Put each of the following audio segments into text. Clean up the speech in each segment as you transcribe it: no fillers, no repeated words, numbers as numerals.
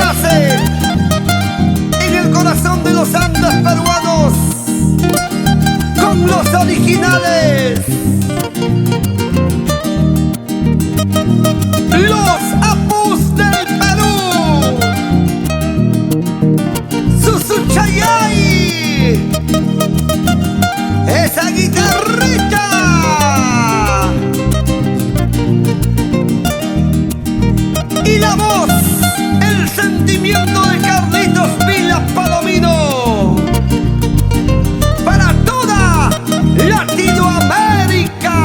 nace en el corazón de los Andes peruanos con los originales, los Apus del Perú, Susuchayay, esa guitarrita. Y la voz, el sentimiento de Carlitos Vila Palomino para toda Latinoamérica.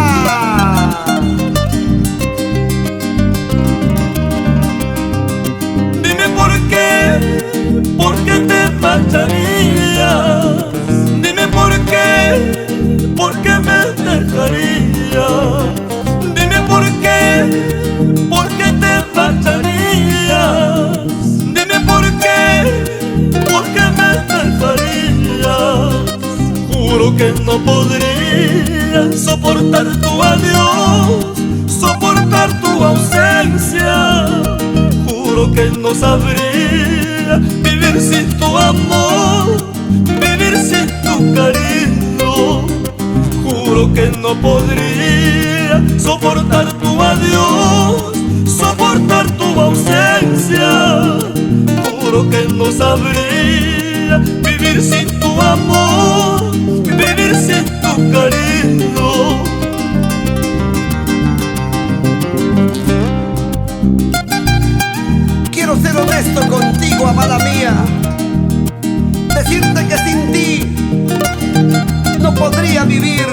Dime por qué te marcharías. Dime por qué me dejarías. Dime por qué te marcharías. Dime por qué me dejarías. Juro que no podría soportar tu adiós, soportar tu ausencia. Juro que no sabría vivir sin tu amor, vivir sin tu cariño. Juro que no podría soportar tu adiós, soportar tu ausencia. Juro que no sabría vivir sin tu amor, vivir sin tu cariño. Quiero ser honesto contigo, amada mía, decirte que sin ti no podría vivir.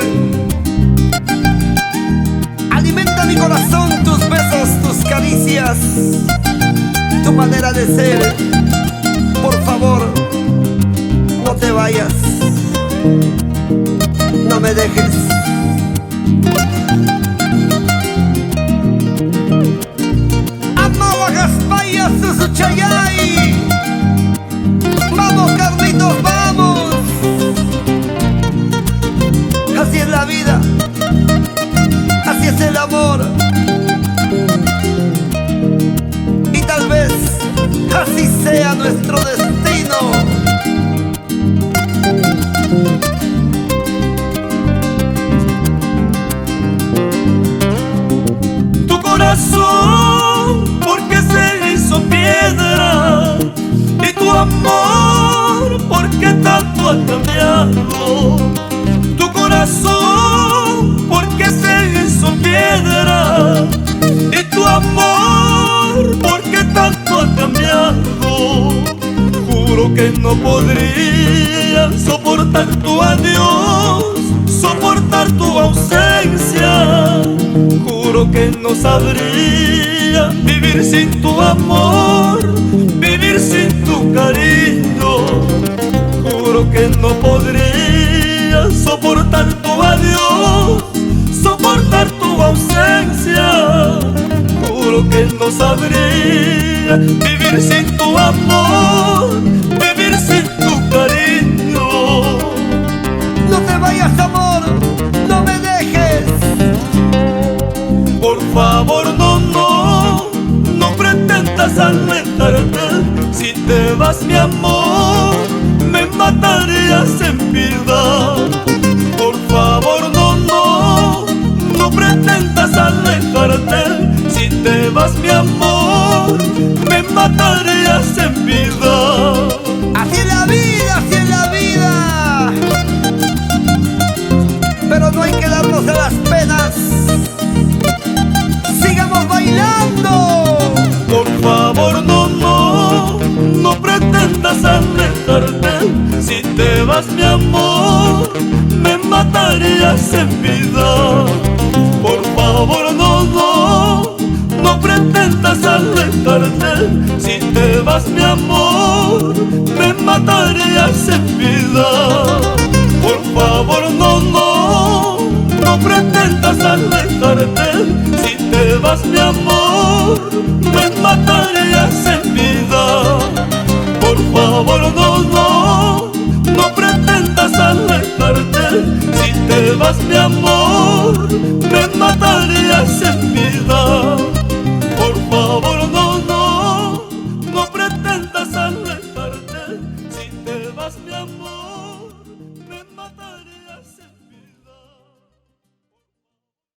Alimenta mi corazón tus besos, tus caricias, tu manera de ser. Por favor, no te vayas, no me dejes. Amawagaspaya, Susuchayay. Vamos, Carlitos, vamos. Así es la vida, así es el amor. Y tal vez así sea nuestro destino. Tu corazón, porque se hizo piedra, y tu amor, porque tanto ha cambiado. Tu corazón, porque se hizo piedra, y tu amor, porque tanto ha cambiado. Juro que no podría soportar tu adiós, soportar tu ausencia. Juro que no sabría vivir sin tu amor, vivir sin tu cariño. Juro que no podría soportar tu adiós, soportar tu ausencia. Juro que no sabría vivir sin tu amor, vivir sin tu cariño. No te vayas, amor, no me dejes. Por favor, no pretendas alejarte. Si te vas, mi amor, me matarías en vida. Por favor, no pretendas alejarte. Si te vas, mi amor, me matarías en vida. Así es la vida, así es la vida. Pero no hay que darnos a las penas. Sigamos bailando. Por favor, no pretendas alejarte. Si te vas, mi amor, me matarías en vida. Por favor, no pretendas alejarte. Si te vas, mi amor, me matarías en vida. Por favor, no pretendas alejarte. Si te vas, mi amor, me matarías en vida. Por favor, no pretendas alejarte. Si te vas, mi amor,